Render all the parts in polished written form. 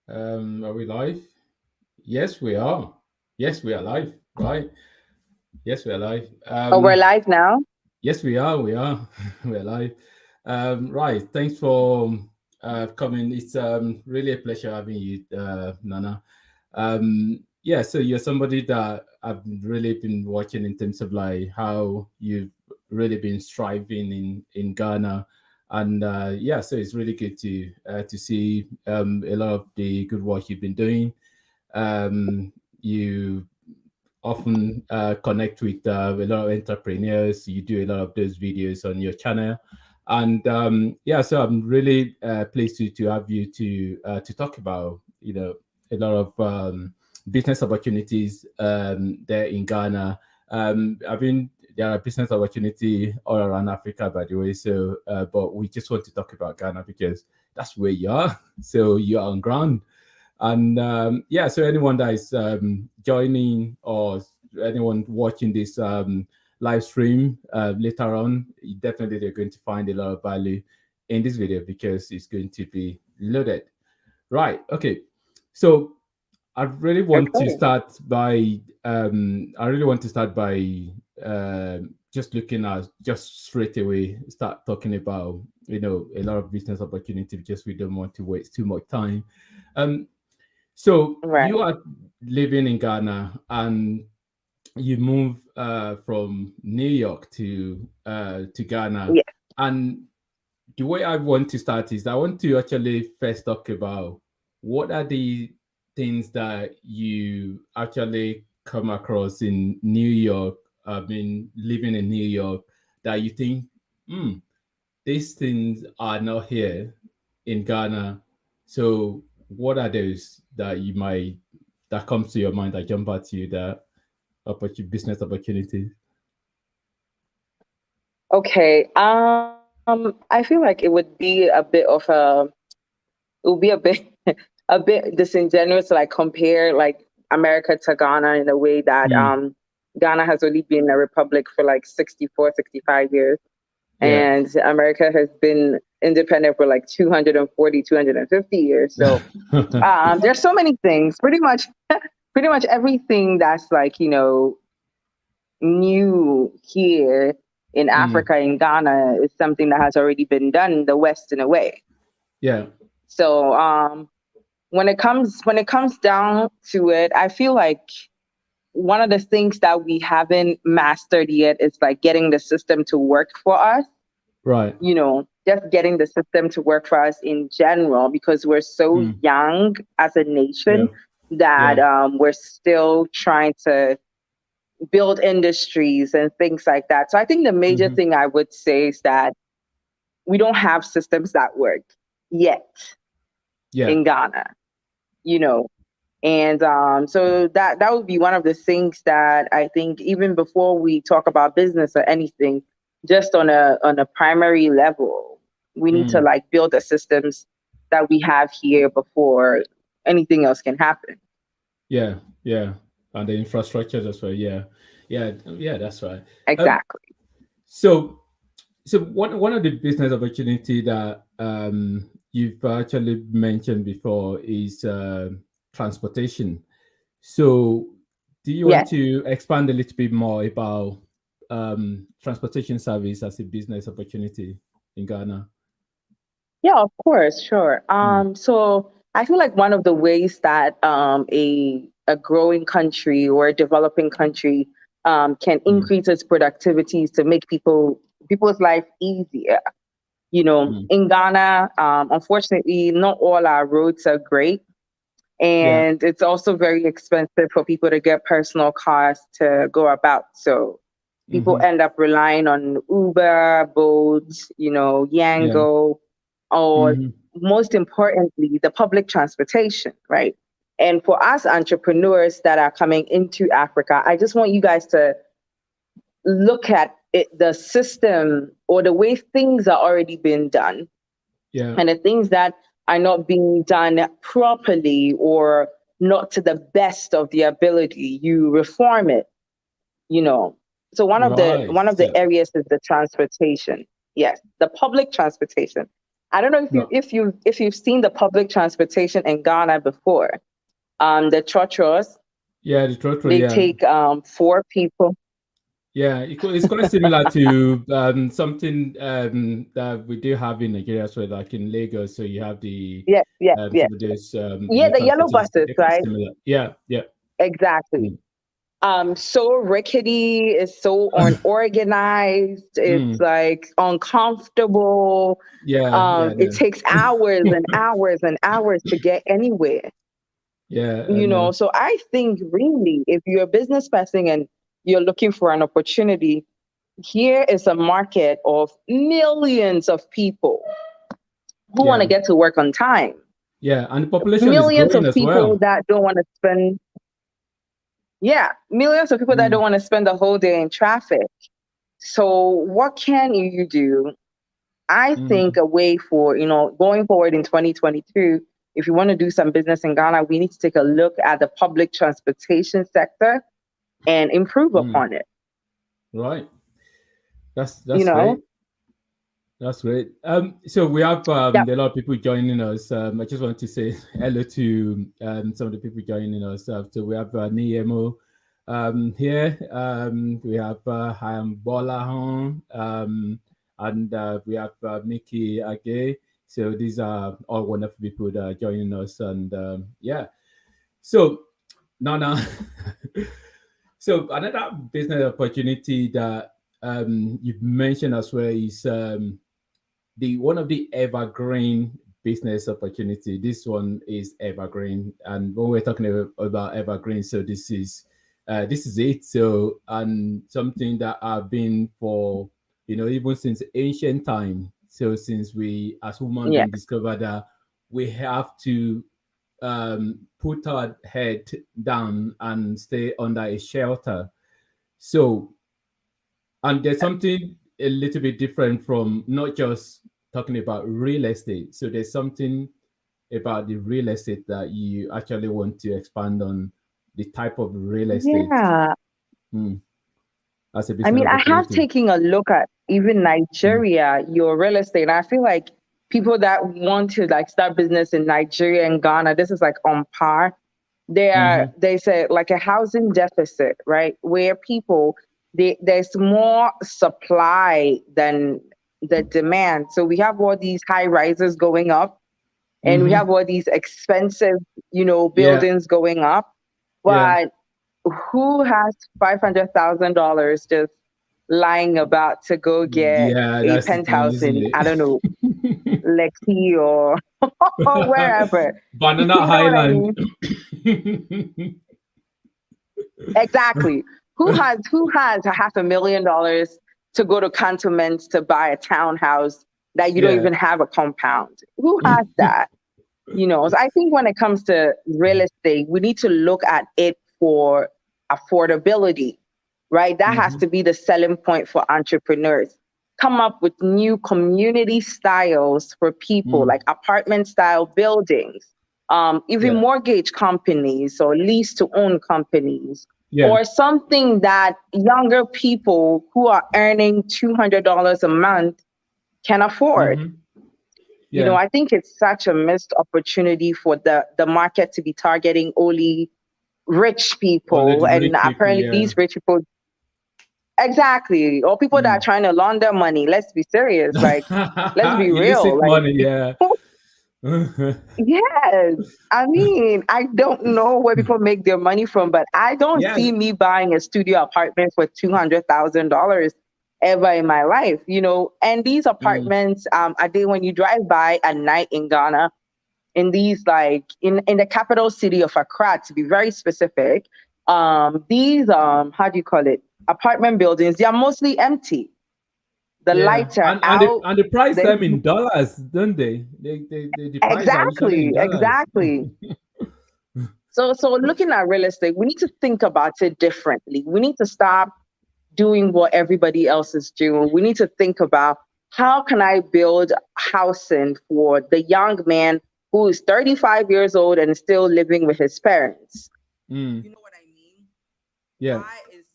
Are we live? Yes, we are. Yes, we are live. Right? Yes, we are live. Oh, we're live now. Yes, we are. We are. We are live. Right. Thanks for coming. It's really a pleasure having you, Nana. Yeah. So you're somebody that I've really been watching in terms of like how you've really been striving in Ghana, and yeah. So it's really good to see a lot of the good work you've been doing. You often connect with a lot of entrepreneurs. You do a lot of those videos on your channel, and yeah, so I'm really pleased to have you to talk about a lot of business opportunities there in Ghana. I mean, there are business opportunity all around Africa, by the way. So, but we just want to talk about Ghana because that's where you are. So you are on ground. And yeah, so anyone that is joining or anyone watching this live stream later on, definitely they're going to find a lot of value in this video because it's going to be loaded. Right. Okay. So Okay. I really want to start by just looking at just straight away start talking about a lot of business opportunity because we don't want to waste too much time. Um, so you Right. are living in Ghana and you move from New York to Ghana. Yeah. And the way I want to start is I want to actually first talk about what are the things that you actually come across in New York. I mean, living in New York, that you think, hmm, these things are not here in Ghana. So what are those that you might that comes to your mind that jump at you that business opportunities? Okay. I feel like it would be a bit of it would be a bit a bit disingenuous to like compare like America to Ghana in a way that Mm, Ghana has only been a republic for like 64, 65 years. yeah. And America has been independent for like 240, 250 years. So there's so many things. Pretty much everything that's like, new here in Mm, Africa, in Ghana, is something that has already been done in the West in a way. yeah. So when it comes down to it, I feel like one of the things that we haven't mastered yet is like getting the system to work for us. Right. Just getting the system to work for us in general, because we're so Mm, young as a yeah. nation that Yeah. we're still trying to build industries and things like that. So I think the major Hmm. thing I would say is that we don't have systems that work yet Yeah. in Ghana, you know. And so that would be one of the things that I think, even before we talk about business or anything, just on a primary level, we need to Mm, like build the systems that we have here before anything else can happen. yeah. Yeah. And the infrastructure as well. Yeah. Yeah. Yeah. That's right. Um. Exactly. So one of the business opportunity that you've actually mentioned before is transportation. So do you want Yes. to expand a little bit more about transportation service as a business opportunity in Ghana? Yeah, of course, sure. Mm, So I feel like one of the ways that a growing country or a developing country can mm, increase its productivity is to make people's life easier. mm. In Ghana, unfortunately, not all our roads are great, Yeah. and it's also very expensive for people to get personal cars to go about. So people Hmm. end up relying on Uber, Bolt, Yeah. Yango, or Hmm. most importantly, the public transportation, right? And for us entrepreneurs that are coming into Africa, I just want you guys to look at it, the system or the way things are already being done, Yeah. and the things that are not being done properly or not to the best of the ability, you reform it, you know. So one of the Right. one of the So, areas is the transportation. Yes, the public transportation. I don't know No. if you've seen the public transportation in Ghana before. The churches, Yeah, the trotro, they yeah. take four people. Yeah, it's quite similar to something that we do have in Nigeria, so like in Lagos, so you have the Yes, yes, yes. some of those Yeah, the yellow transportation. buses, They're quite right? similar. Yeah, yeah. Exactly. Mm. So rickety, it's so unorganized, it's Mm. like uncomfortable. Yeah, yeah, It no. takes hours and hours and hours to get anywhere. Yeah, I You know, know. so I think really if you're a business person and you're looking for an opportunity, here is a market of millions of people who want to Yeah, get to work on time. yeah, and the population is Millions growing of as people well. that don't want to spend, yeah, millions of people that don't Mm. want to spend the whole day in traffic. So what can you do? I think Mm. a way for, going forward in 2022, if you want to do some business in Ghana, we need to take a look at the public transportation sector and improve Mm. upon it. Right. You That's know, great. That's great. So we have yeah, a lot of people joining us. I just want to say hello to some of the people joining us. So we have Niemo here. We have Hayam Bolahon, and we have Mickey Age. So these are all wonderful people that are joining us, and yeah. So now, so another business opportunity that you mentioned as well is the one of the evergreen business opportunity. This one is evergreen, and when we're talking about evergreen, so this is it. So, and something that have been for even since ancient time. So since we as human yeah, being discovered that we have to put our head down and stay under a shelter. So, and there's something a little bit different from not just talking about real estate. So there's something about the real estate that you actually want to expand on, the type of real estate yeah. hmm, as a I business mean, I have opportunity. taken a look at even Mm-hmm. Nigeria, your real estate. And I feel like people that want to like start business in Nigeria and Ghana, this is like on par. Mm-hmm. They say like a housing deficit, right? Where people there's more supply than the demand. So we have all these high rises going up and we Mm-hmm. have all these expensive, Yeah, buildings going up. yeah, But who has $500,000 just lying about to go get yeah. a That's the thing, penthouse isn't in, I don't know, it? Lekki or or wherever? Banana You know what I Highland. mean? Exactly. Who has a $500,000 to go to cantonments to buy a townhouse that you don't Yeah. even have a compound? Who has that? So I think when it comes to real estate, we need to look at it for affordability, right? That has Mm-hmm. to be the selling point for entrepreneurs. Come up with new community styles for people, Mm. like apartment style buildings, even Yeah. mortgage companies or lease to own companies, Yeah. or something that younger people who are earning $200 a month can afford. Mm-hmm. Yeah. I think it's such a missed opportunity for the market to be targeting only rich Only people. the And rich people. apparently Yeah. these rich people, exactly, or people that are Mm. trying to launder money. Let's be serious. Like, let's be real. Illicit Like, money. Yeah. yes. I mean, I don't know where people make their money from, but I don't Yes. see me buying a studio apartment for $200,000 ever in my life. And these Mm. apartments, I think when you drive by at night in Ghana, in these like in the capital city of Accra, to be very specific, these how do you call it, apartment buildings, they are mostly empty. The Yeah. lights are And out. the price They, them in dollars, don't they? The price are usually in exactly, dollars. exactly. So looking at real estate, we need to think about it differently. We need to stop doing what everybody else is doing. We need to think about how can I build housing for the young man who is 35 years old and is still living with his parents. Mm. You know what I mean? Yeah. Why is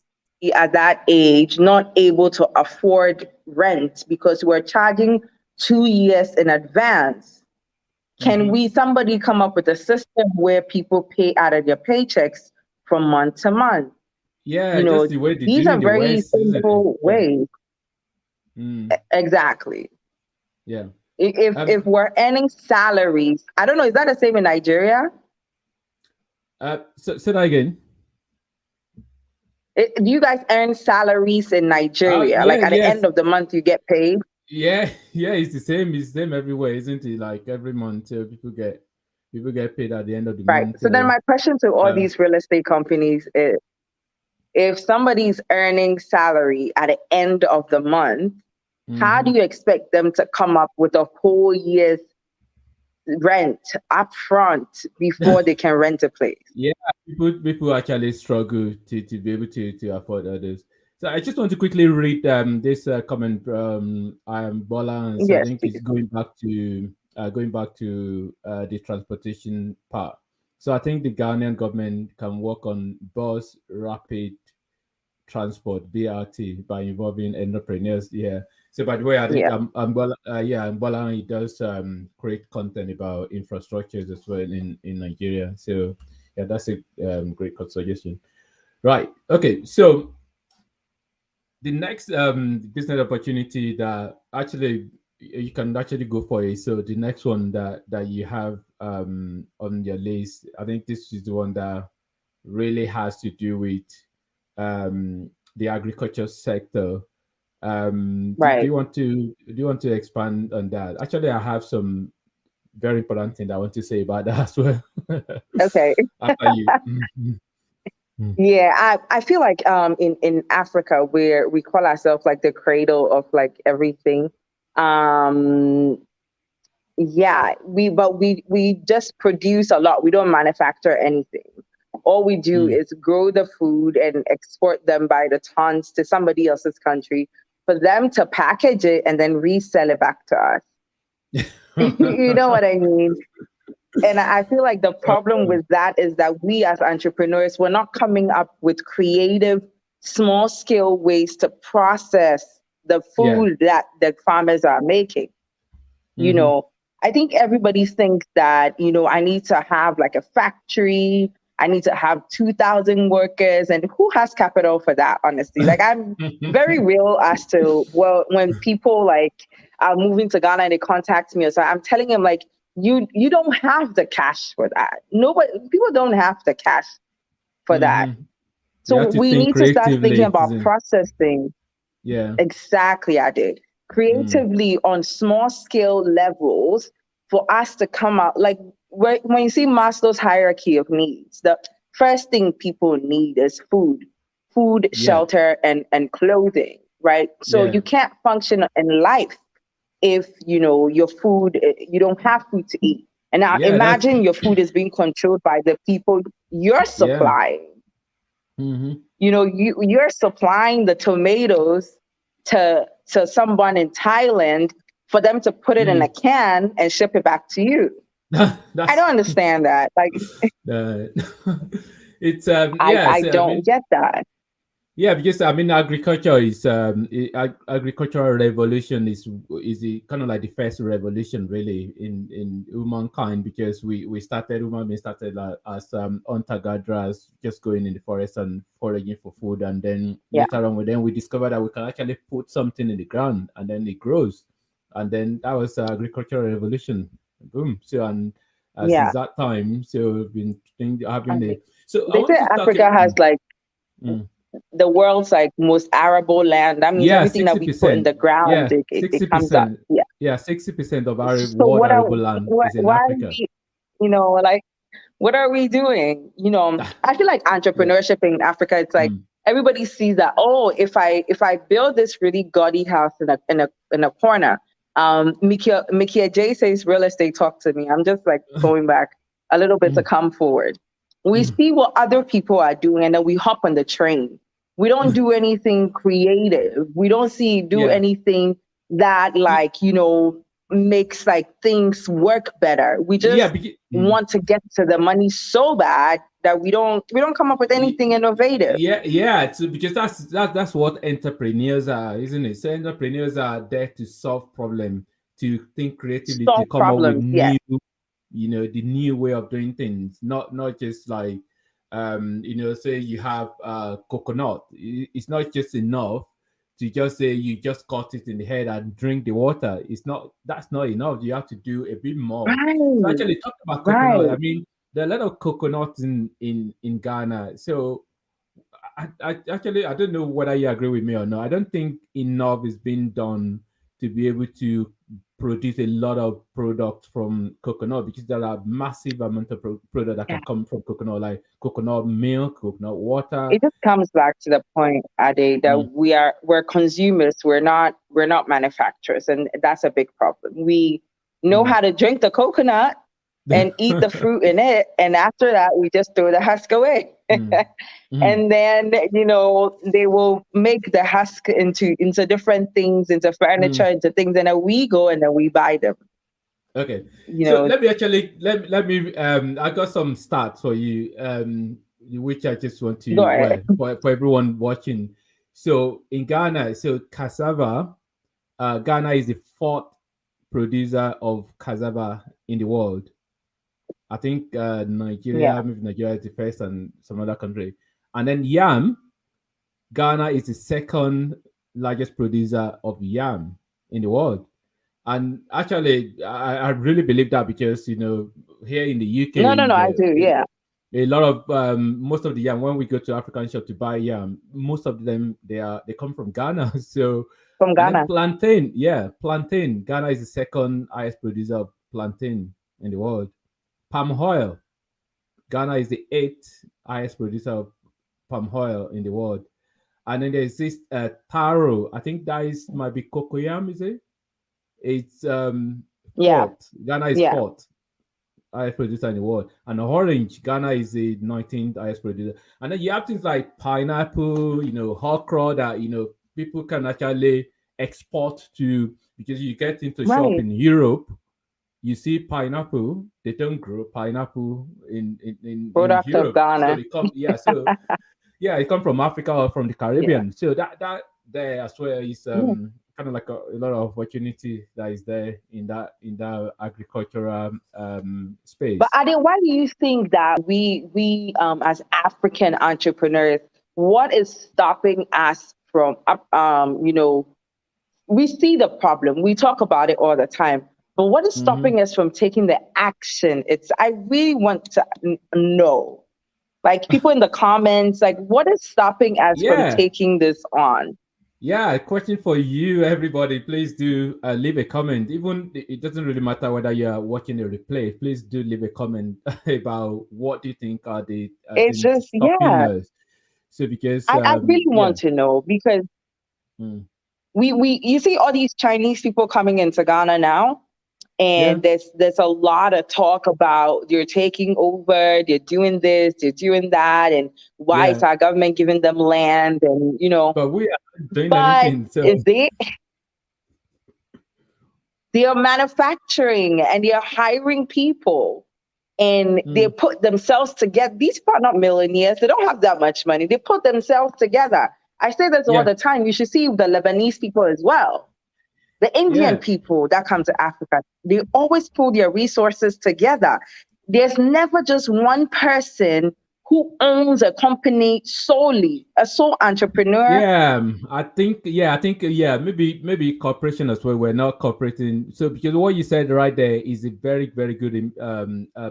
he at that age not able to afford rent because we're charging 2 years in advance. Can somebody come up with a system where people pay out of their paychecks from month to month? Yeah, just the way they These do it are in the very West, isn't it? simple ways. Exactly. Yeah. If we're earning salaries, I don't know, is that the same in Nigeria? So say that again. Do you guys earn salaries in Nigeria? Like at the end of the month, you get paid? Yeah, it's the same. It's the same everywhere, isn't it? Like every month, people get paid at the end of the month. Right. So then my question to all these real estate companies is, if somebody's earning salary at the end of the month, how do you expect them to come up with a whole year's rent up front before they can rent a place? Yeah, people actually struggle to be able to afford others. So I just want to quickly read this comment from Bola, and I think it's going back to the transportation part. So I think the Ghanaian government can work on bus rapid transport (BRT) by involving entrepreneurs. Yeah. So by the way, I think Bola, he does create content about infrastructures as well in Nigeria. So yeah, that's a great suggestion. Right. Okay. So the next business opportunity that actually you can actually go for it. So the next one that you have on your list, I think this is the one that really has to do with the agriculture sector. Do you want to expand on that? Actually, I have some very important thing I want to say about that as well. Okay. After you. Yeah, I feel like in Africa, where we call ourselves like the cradle of like everything. Yeah, we just produce a lot. We don't manufacture anything. All we do is grow the food and export them by the tons to somebody else's country for them to package it and then resell it back to us. You know what I mean? And I feel like the problem with that is that we as entrepreneurs, we're not coming up with creative, small scale ways to process the food that the farmers are making. You know, I think everybody thinks that, I need to have like a factory. I need to have 2,000 workers. And who has capital for that, honestly? Like, I'm very real as to, well, when people like are moving to Ghana and they contact me, so I'm telling them, like, you don't have the cash for that. People don't have the cash for that. So we need to start thinking about processing. Yeah, exactly. I did creatively on small scale levels for us to come out. Like when you see Maslow's hierarchy of needs, the first thing people need is food, shelter, and clothing, right? So you can't function in life if your food, you don't have food to eat. And now imagine your food is being controlled by the people you're supplying. You're supplying the tomatoes to someone in Thailand for them to put it in a can and ship it back to you. I don't understand that. Like, it's I don't get that. Yeah, because agriculture is agricultural revolution is kind of like the first revolution really in humankind, because human started as hunter gatherers, just going in the forest and foraging for food, and then later on we discovered that we can actually put something in the ground and then it grows, and then that was agricultural revolution. Boom. So and since that time, so we've been having it. So they say Africa has like the world's like most arable land. That means everything 60%. That we put in the ground, it comes up. Yeah, 60% of our world arable land is in Africa. Like, what are we doing? I feel like entrepreneurship in Africa, it's like everybody sees that, oh, if I build this really gaudy house in a corner, Mikia J says real estate talk to me. I'm just like going back a little bit to come forward. We see what other people are doing and then we hop on the train. We don't do anything creative. We don't do anything that makes like things work better. We just want to get to the money so bad that we don't come up with anything innovative. Because that's what entrepreneurs are, isn't it? So entrepreneurs are there to solve problems, to think creatively, to Solve come up with problems. Yeah. new, the new way of doing things, not just like, say you have coconut. It's not just enough to just say you just cut it in the head and drink the water. That's not enough. You have to do a bit more. So Right. actually, talk about coconut. Right. I mean, there are a lot of coconuts in Ghana. So I don't know whether you agree with me or not. I don't think enough is being done to be able to produce a lot of products from coconut, because there are massive amount of product that Yeah. can come from coconut, like coconut milk, coconut water. It just comes back to the point, Ade, that Mm, we're consumers. We're not manufacturers, and that's a big problem. We know mm. how to drink the coconut and eat the fruit in it, and after that, we just throw the husk away. Mm, mm, And then they will make the husk into different things, into furniture, mm. into things, and then we go and then we buy them. Okay, You so know, let me actually let me I got some stats for you, which I just want go to, ahead. well, for everyone watching. So in Ghana, so cassava, Ghana is the fourth producer of cassava in the world. I think Yeah. Nigeria, maybe Nigeria is the first, and some other country. And then yam, Ghana is the second largest producer of yam in the world. And actually, I really believe that, because here in the No, no, UK, no. I do. Yeah. a lot of most of the yam, when we go to African shop to buy yam, most of them they come from Ghana. So, From and then Ghana. plantain, yeah, plantain. Ghana is the second highest producer of plantain in the world. Palm oil, Ghana is the eighth highest producer of palm oil in the world. And then there's this taro. I think that is might be cocoyam, is it? It's Yeah. fourth. Ghana is Yeah. fourth highest producer in the world. And orange, Ghana is the 19th highest producer. And then you have things like pineapple, okra, that people can actually export to, because you get into shop Right. in Europe, you see pineapple, they don't grow pineapple in Product of Europe. So Ghana. they come, yeah, so yeah, it come from Africa or from the Yeah. Caribbean. So that there as well is Yeah. kind of like a lot of opportunity that is there in that agricultural But space. Ade, why do you think that we as African entrepreneurs, what is stopping us from we see the problem, we talk about it all the time, but what is Hmm. stopping us from taking the action? I really want to know. Like people in the comments, like what is stopping us from Yeah, taking this on? yeah. A question for you, everybody. Please do leave a comment. Even it doesn't really matter whether you are watching a replay. Please do leave a comment about what do you think are the It's things just, stopping yeah, us. So because I really yeah. want to know because Mm. we you see all these Chinese people coming into Ghana now, Yeah, and there's a lot of talk about they're taking over, they're doing this, they're doing that, and why is yeah. our government giving them land, and But we are not doing but anything. So is they are manufacturing and they're hiring people and they mm, put themselves together. These people are not millionaires. They don't have that much money. They put themselves together. I say this all yeah, the time. You should see the Lebanese people as well. The Indian yeah. people that come to Africa, they always pull their resources together. There's never just one person who owns a company solely, a sole entrepreneur. Yeah, I think maybe cooperation as well. We're not cooperating. So because what you said right there is a very very good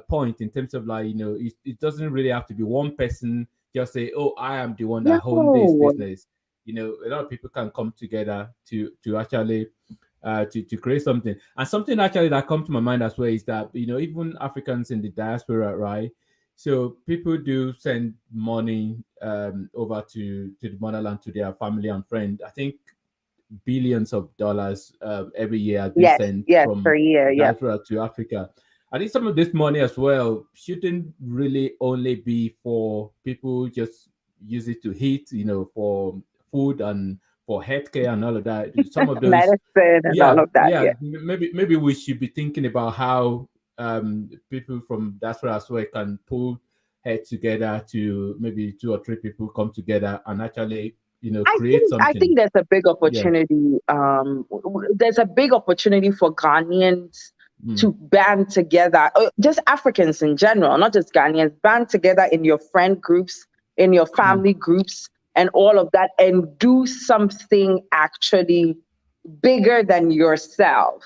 point, in terms of, like, it doesn't really have to be one person just say, oh, I am the one that own this No, business. A lot of people can come together to actually to create something. And something actually that come to my mind as well is that, even Africans in the diaspora, right? So people do send money over to the motherland, to their family and friend. I think billions of dollars every year have been yes, sent yes, per from year, the yeah. diaspora to Africa. I think some of this money as well shouldn't really only be for people just use it to eat, for food and for healthcare and all of that. Some of those, Medicine and all yeah, of that, yeah, yeah. maybe we should be thinking about how people from diaspora as well can pull head together, to maybe two or three people come together and actually create I something. think there's a big Yeah. opportunity. There's a big opportunity for Ghanaians to band together, just Africans in general, not just Ghanaians, band together in your friend groups, in your family groups, and all of that, and do something actually bigger than yourself.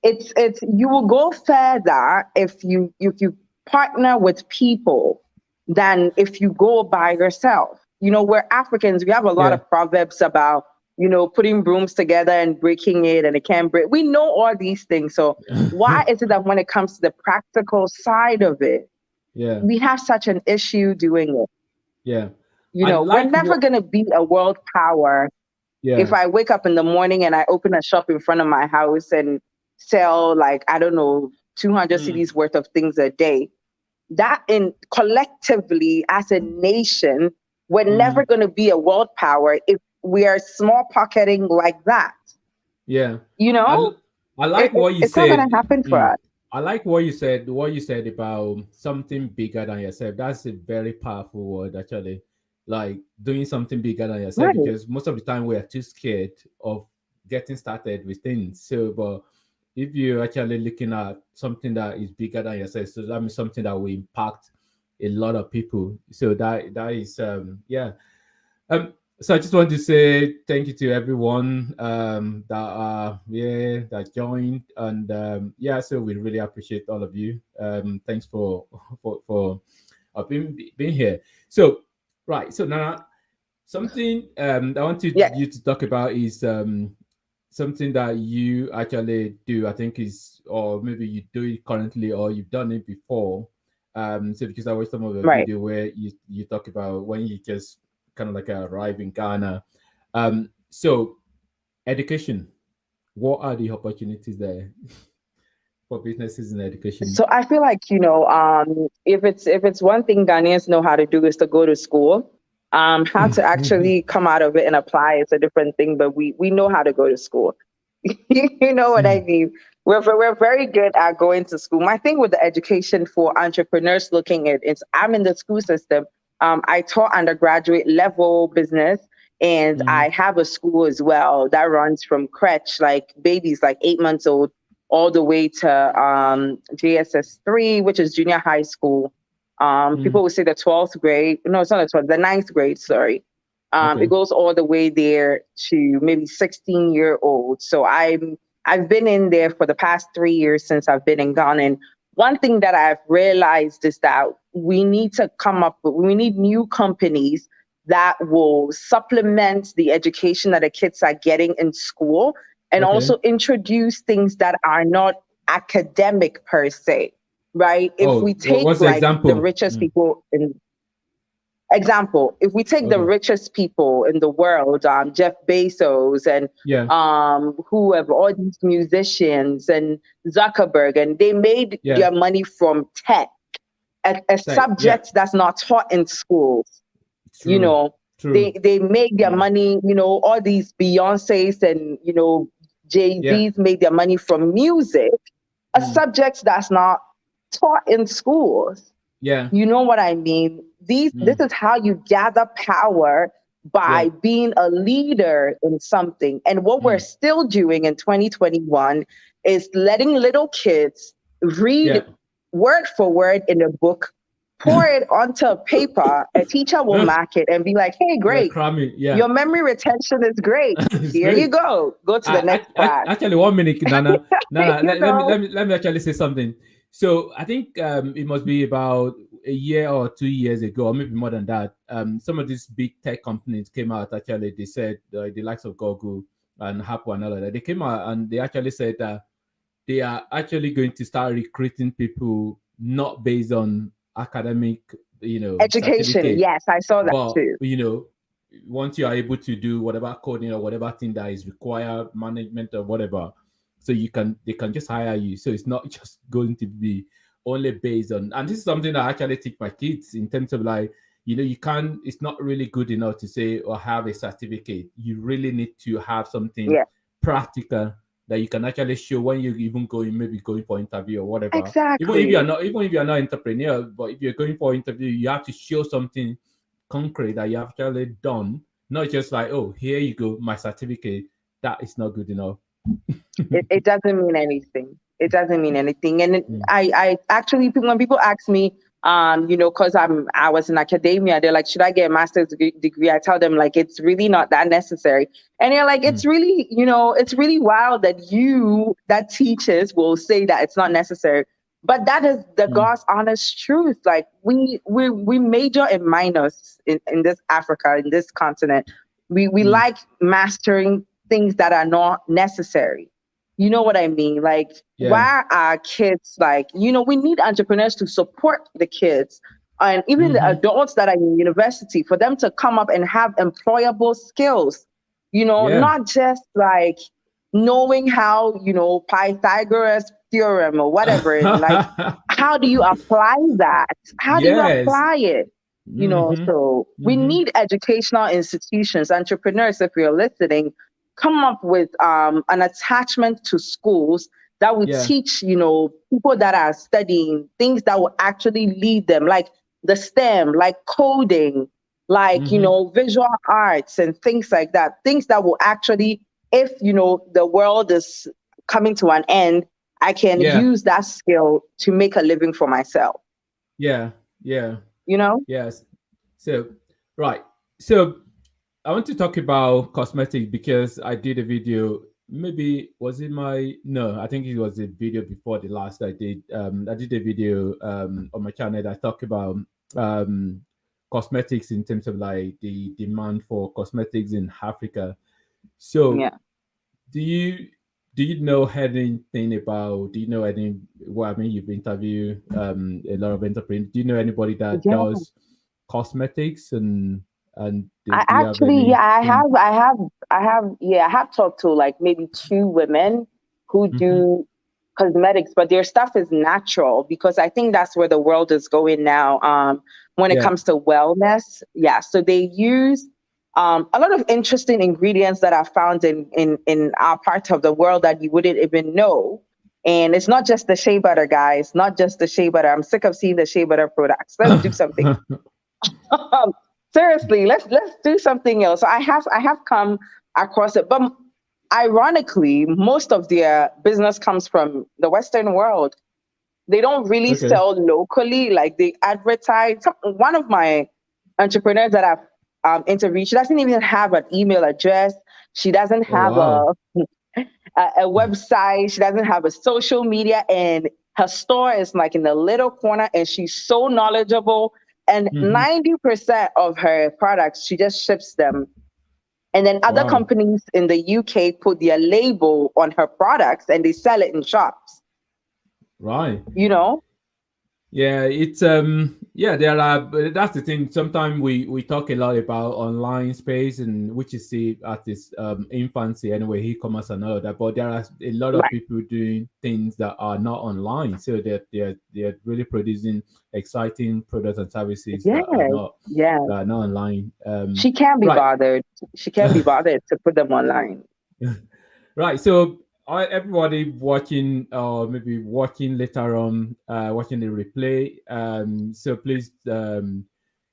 It's you will go further if you partner with people than if you go by yourself. We're Africans, we have a lot Yeah. of proverbs about putting brooms together and breaking it, and it can't break. We know all these things. So why is it that when it comes to the practical side of it, Yeah. we have such an issue doing it? Yeah. I We're like never what. going to be a world power if Yeah. I wake up in the morning and I open a shop in front of my house and sell, like, I don't know, 200 cities worth of things a day. That in collectively as a nation, we're never going to be a world power if we are small pocketing like that. Yeah. You I know, I like what you it's not going said. to happen for us. I like what you said. What you said about something bigger than yourself. That's a very powerful word, actually. Like doing something bigger than yourself, Right. because most of the time we are too scared of getting started with things. So, but if you're actually looking at something that is bigger than yourself, so that means something that will impact a lot of people. So that is yeah. So I just want to say thank you to everyone that joined, and yeah, so we really appreciate all of you. Thanks for being here. So right, so now something I want Yes. you to talk about is something that you actually do. I think is, or maybe you do it currently, or you've done it before. So because I watched some of the Right. video where you talk about when you just kind of like arrive in Ghana. So education. What are the opportunities there for businesses in education? So I feel like, if it's one thing Ghanaians know how to do is to go to school. How to actually come out of it and apply is a different thing, but we know how to go to school. You know what I mean? We're very good at going to school. My thing with the education for entrepreneurs looking at is I'm in the school system. I taught undergraduate level business, and I have a school as well that runs from crèche, like babies like 8 months old, all the way to JSS3, which is junior high school. People would say the 12th grade. No, it's not the 12th, the ninth grade, sorry. It Okay. goes all the way there to maybe 16-year-old. So I've been in there for the past 3 years since I've been in Ghana. And one thing that I've realized is that we need new companies that will supplement the education that the kids are getting in school, and Okay. also introduce things that are not academic per se, right? If Oh, we take what's the like the example? richest people in example, if we take the Okay. richest people in the world, Jeff Bezos and Yeah. whoever, all these musicians and Zuckerberg, and they made Yeah. their money from tech, a Yeah. subject that's not taught in schools. you True. know True. they make their money, all these Beyonces and Yeah. Jay-Z's made their money from music, a subject that's not taught in schools. Yeah. You know what I mean? This is how you gather power, Yeah. by being a leader in something. And what we're still doing in 2021 is letting little kids read Yeah. word for word in a book, pour it onto a paper, a teacher will mark it and be like, hey, Yeah. great. Cramming. Yeah. Your memory retention is great. It's Here you great. go. Go to the next class. Actually, 1 minute, Nana. Nana, You know? let me actually say something. So I think it must be about a year or 2 years ago, or maybe more than that. Some of these big tech companies came out. Actually, they said the likes of Google and Apple and all of that. They came out and they actually said that they are actually going to start recruiting people not based on academic, Education. certificate, Yes, I saw that but too. once you are able to do whatever coding or whatever thing that is required, management or whatever, so they can just hire you. So it's not just going to be only based on. And this is something that I actually teach my kids in terms of like, you can't. It's not really good enough to say or have a certificate. You really need to have something Yeah, practical that you can actually show when you even maybe going for interview or whatever. Even if exactly. you're not entrepreneur, but if you're going for interview, you have to show something concrete that you have actually done, not just like, oh, here you go, my certificate. That is not good enough. It doesn't mean anything. It doesn't mean anything. And Mm, I actually, when people ask me, because I was in academia, they're like, should I get a master's degree? I tell them like, it's really not that necessary. And they're like, mm, it's really wild that teachers will say that it's not necessary. But that is the mm, God's honest truth. Like we major in minors in this Africa, in this continent. We mm. like mastering things that are not necessary. You know what I mean? Like, Yeah. why are kids like, we need entrepreneurs to support the kids and even the Mm-hmm. adults that are in university for them to come up and have employable skills, Yeah. not just like knowing how, Pythagoras theorem or whatever. And like, how do you apply that? How do you Yes. apply it? Mm-hmm. So we Mm-hmm. need educational institutions, entrepreneurs, if you're listening, come up with an attachment to schools that will Yeah. teach, people that are studying things that will actually lead them, like the STEM, like coding, like, Mm-hmm. visual arts and things like that. Things that will actually, if, the world is coming to an end, I can Yeah. use that skill to make a living for myself, Yeah. Yeah. you know? Yes. So, right. So, I want to talk about cosmetics because I did a video. Maybe was it my no? I think it was a video before the last I did. I did a video on my channel that talked about um, cosmetics in terms of like the demand for cosmetics in Africa. So, Yeah. do you do you know anything about? Do you know any? Well, I mean, you've interviewed a lot of entrepreneurs. Do you know anybody that Yeah. does cosmetics and I do you have actually, yeah, anything? I have talked to like maybe two women who Mm-hmm. do cosmetics, but their stuff is natural because I think that's where the world is going now. When it Yeah. comes to wellness, yeah. So they use a lot of interesting ingredients that are found in our part of the world that you wouldn't even know. And it's not just the shea butter, guys. Not just the shea butter. I'm sick of seeing the shea butter products. Let's do something. Seriously, let's do something else. So I have come across it, but ironically, most of their business comes from the Western world. They don't really Okay. sell locally, like they advertise. One of my entrepreneurs that I've interviewed, she doesn't even have an email address. She doesn't Oh have wow. a website. She doesn't have a social media, and her store is like in the little corner. And she's so knowledgeable. And Mm-hmm. 90% of her products, she just ships them. And then other Wow. companies in the UK put their label on her products and they sell it in shops. Right. You know, Yeah, it's yeah, there are but that's the thing. Sometimes we talk a lot about online space and which is see at its infancy anyway, e-commerce and all of that. But there are a lot of right? people doing things that are not online. So they're really producing exciting products and services Yeah, yeah. that are not online. She can't be Right. bothered. She can't be bothered to put them online. Right. So everybody watching or maybe watching later on, watching the replay. So please,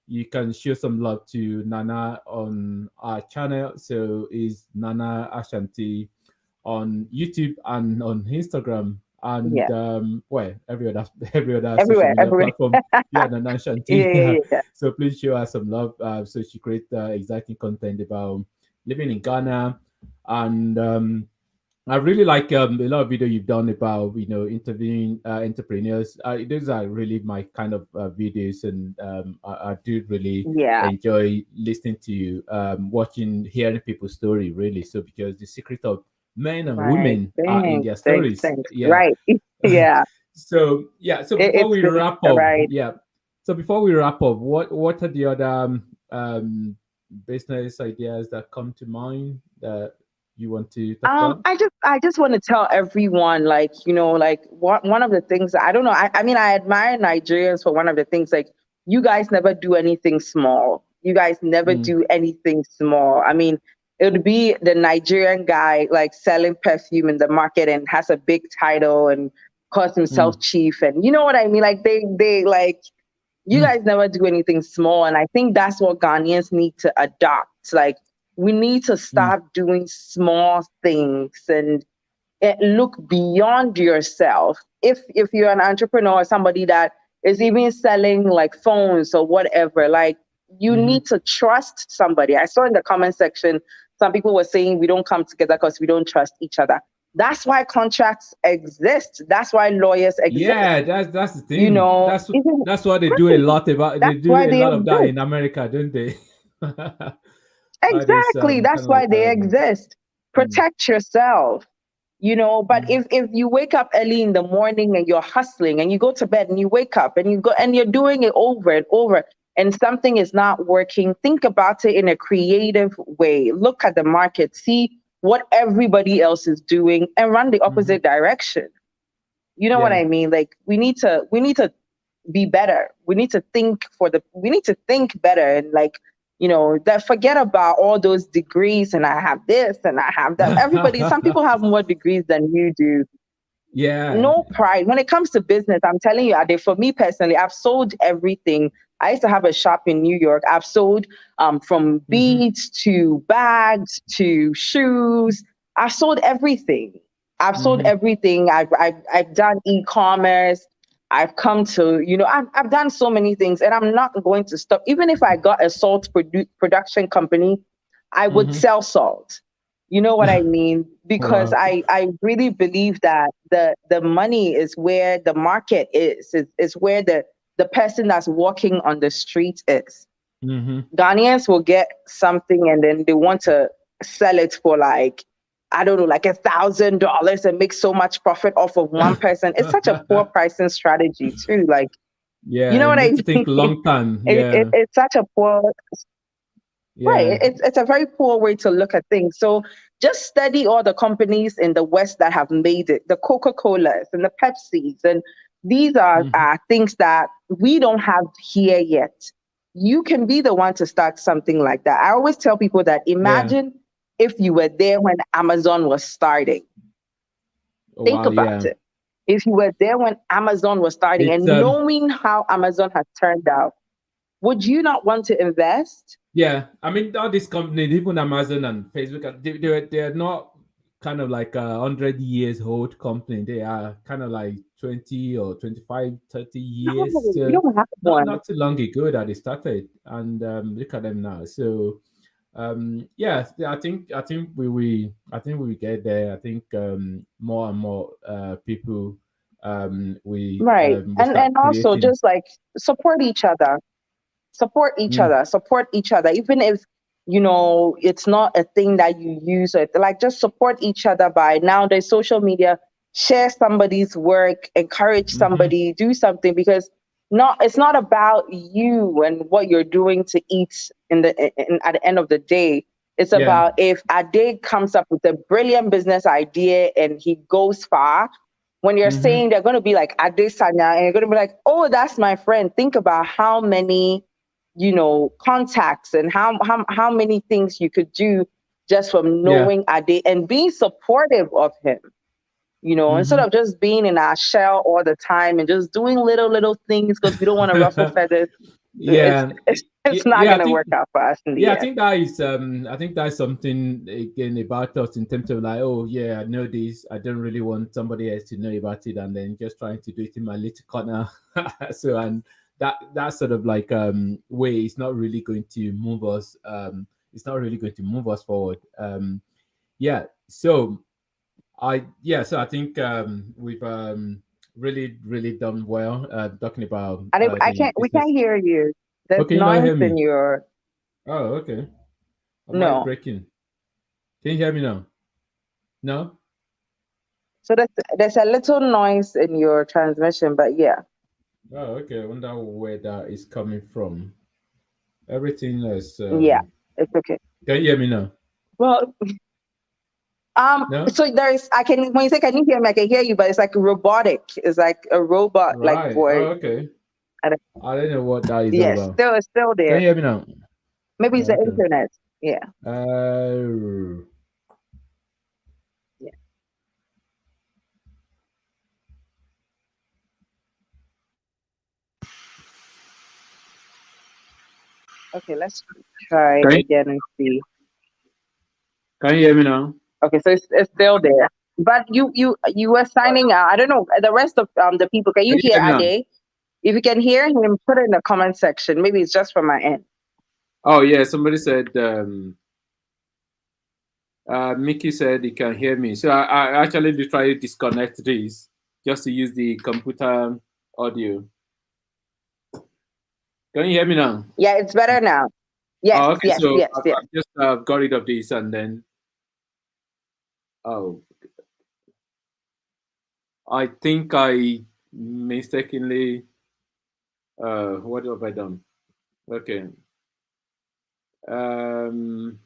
you can show some love to Nana on our channel. So is Nana Ashanti on YouTube and on Instagram and Yeah, well every other social everywhere, media everywhere. platform. Yeah, Nana Ashanti. Yeah, Yeah. yeah, yeah. So please show her some love. So she create exciting content about living in Ghana and I really like a lot of video you've done about interviewing entrepreneurs. Those are really my kind of videos, and I do really Yeah. enjoy listening to you, watching, hearing people's story. Really, so because the secret of men and Right. women are in Thanks. their Thanks. stories. Thanks. Yeah. Right. Yeah. So yeah. So before It's we been wrap up, right. yeah. So before we wrap up, what are the other um, business ideas that come to mind that you want to talk about? I just want to tell everyone, like, like one of the things I don't know. I mean, I admire Nigerians for one of the things, like, you guys never do anything small. You guys never Mm, do anything small. I mean, it would be the Nigerian guy like selling perfume in the market and has a big title and calls himself mm, chief, and you know what I mean? Like they like You guys never do anything small. And I think that's what Ghanaians need to adopt. Like, we need to Mm. start doing small things and look beyond yourself. If you're an entrepreneur or somebody that is even selling like phones or whatever, like, you Mm-hmm. need to trust somebody. I saw in the comment section some people were saying we don't come together because we don't trust each other. That's why contracts exist. That's why lawyers exist. Yeah, that's the You thing. know, isn't That's what they do a lot about. They that's do why a they lot of that exist. in America, don't they? This Exactly. kind That's of why like they exist. mm, Protect yourself. But mm, if you wake up early in the morning and you're hustling and you go to bed and you wake up and you go and you're doing it over and over and something is not working, think about it in a creative way. Look at the market, see what everybody else is doing and run the mm-hmm. opposite direction. You know what Yeah. I mean? Like, we need to be better. We need to think better and, like, that forget about all those degrees and I have this and I have that. Some people have more degrees than you do. Yeah. No pride. When it comes to business, I'm telling you, Ade, for me personally, I've sold everything. I used to have a shop in New York. I've sold from Mm-hmm. beads to bags to shoes. I've sold everything. I've sold Mm-hmm. everything. I've done e-commerce. I've come to, I've done so many things and I'm not going to stop. Even if I got a salt production company, I would Mm-hmm. sell salt. You know what I mean? Because Wow. I really believe that the money is where the market is where the person that's walking on the street is. Mm-hmm. Ghanaians will get something and then they want to sell it for, like, I don't know, like $1,000 and make so much profit off of one person. It's such a poor pricing strategy too. Like, you Yeah, know you what I need to think mean? long term. It, Yeah. it's such a poor. Right. Yeah. It's a very poor way to look at things. So just study all the companies in the West that have made it, the Coca-Colas and the Pepsis. And these Mm-hmm. are things that we don't have here yet. You can be the one to start something like that. I always tell people that Yeah. imagine if you were there when Amazon was starting. Oh Think wow, about yeah. it. If you were there when Amazon was starting It's and knowing how Amazon has turned out, would you not want to invest? Yeah, I mean all these companies, even Amazon and Facebook, they're not kind of like 100 years old company. They are kind of like 20 or 25, 30 No, years. we So don't have one. not too long ago that they started, and look at them now. So yeah, I think we will get there. I think more and more people Right. we And start also creating. just like support each other. Support each Mm, other. Support each other. Even if it's not a thing that you use, or like, just support each other by, now there's social media, share somebody's work, encourage mm-hmm. somebody, do something, because it's not about you and what you're doing to eat at the end of the day. It's Yeah. about, if Ade comes up with a brilliant business idea and he goes far, when you're Mm-hmm. saying they're going to be like Ade Sanya, and you're going to be like, oh, that's my friend. Think about how many, contacts and how many things you could do just from Yeah. knowing Ade and being supportive of him. Instead Mm-hmm. of just being in our shell all the time and just doing little things because we don't want to ruffle feathers. It's Yeah. it's not Yeah, going to work out for us in the I end. think that is I think that's something again about us in terms of like, oh yeah, I know this, I don't really want somebody else to know about it, and then just trying to do it in my little corner. So, and that sort of like way is not really going to move us, it's not really going to move us forward. Yeah, so I think we've really done well talking about I the can't. We business. can't hear you. Oh, There's can you not noise hear in me? your Oh, okay. Am I no. breaking? Can you hear me now? No? So there's a little noise in your transmission, but yeah, Oh, okay. I wonder where that is coming from. Everything is. yeah, it's okay. Can you hear me now? Well, No? so there's I can when you say can you hear me, I can hear you, but it's like robotic. It's like a robot like Right. voice. Oh, okay. I don't- I don't know what that is all Yes, about. still it's still Can there. you hear me now? Maybe it's Oh, the okay. internet. Yeah. Uh, Yeah. Okay, let's try it again and see. Can you hear me now? Okay, so it's still there. But you were signing out. I don't know the rest of the people. Can you hear Ade? If you can hear him, put it in the comment section. Maybe it's just from my end. Oh yeah, somebody said Mickey said he can hear me. So I actually did try to disconnect this just to use the computer audio. Can you hear me now? Yeah, it's better now. Yes, Oh, okay. yes, So yes, yes. I've just got rid of this and then. Oh, I think I mistakenly. What have I done? Okay. Um.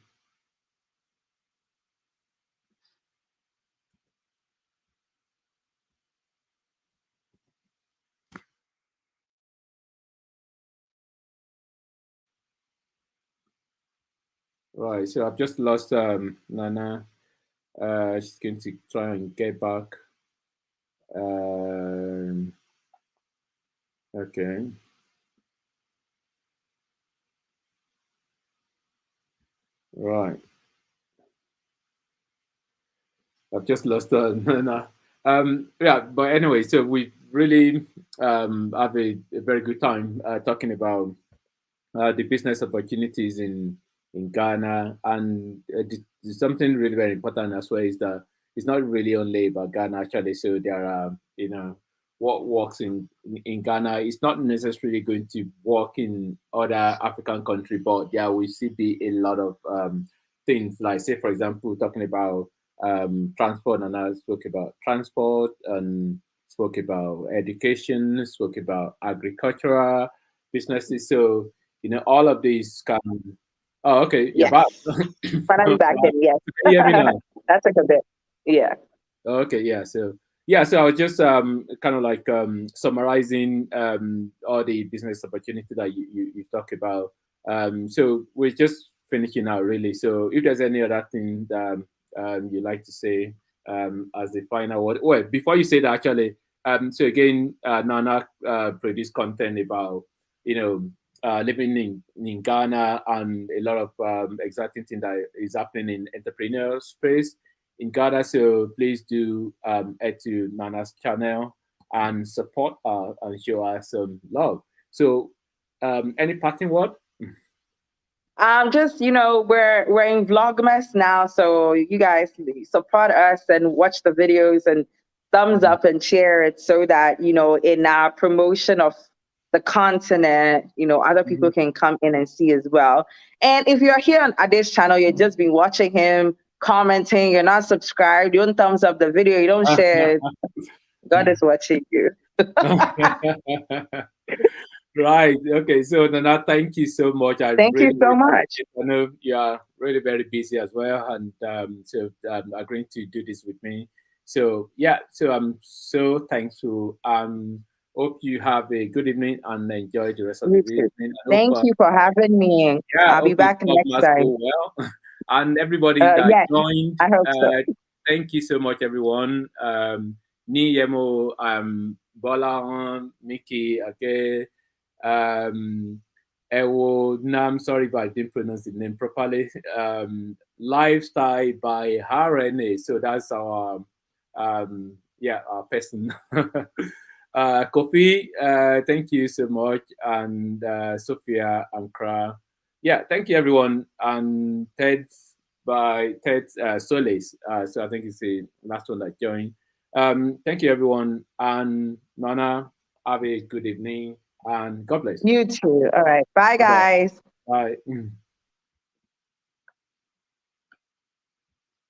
Right. So I've just lost Nana. She's going to try and get back. Okay. Right. I've just lost Nana. Yeah, but anyway, so we really have a very good time talking about the business opportunities in Ghana, and something really very important as well is that it's not really only about Ghana actually. So there are what works in Ghana is not necessarily going to work in other African country, but there will still be a lot of things like, say for example, talking about transport, and I spoke about transport and spoke about education, spoke about agricultural businesses. So all of these can. Oh, okay, you're Yes. back. Finally back in, yes. Can you hear me now? That took a bit. Yeah. Okay, yeah. So I was just kind of like summarizing all the business opportunity that you talk about. So we're just finishing out really. So if there's any other thing that you'd like to say as the final word, well, before you say that actually, so again, Nana produced content about living in Ghana and a lot of exciting thing that is happening in entrepreneurial space in Ghana. So please do head to Nana's channel and support her and show her some love. So any parting word? Just we're in Vlogmas now, so you guys support us and watch the videos and thumbs up and share it so that in our promotion of the continent, other people can come in and see as well. And if you're here on Ade's channel, you've just been watching him, commenting, you're not subscribed, you don't thumbs up the video, you don't share it, God is watching you. Right. Okay. So Nana, thank you so much. I Thank you really so much. I know you are really very busy as well, and so agreeing to do this with me. So yeah. So I'm so thankful. Hope you have a good evening and enjoy the rest of the You too. evening. I hope, Thank you for having me. yeah. I'll be Hope the back club next must time. go well, and everybody that Yes, joined. I hope so. Thank you so much, everyone. Ni Yemo, Bola, Mickey, okay. Ewo Nam, sorry if I didn't pronounce the name properly. Lifestyle by RNA. So that's our our person. Kofi, thank you so much. And Sophia Ankara. Yeah, thank you everyone. And Ted by Ted Solis. So I think it's the last one that joined. Thank you everyone. And Nana, have a good evening and God bless. You too. All right. Bye, guys. Bye.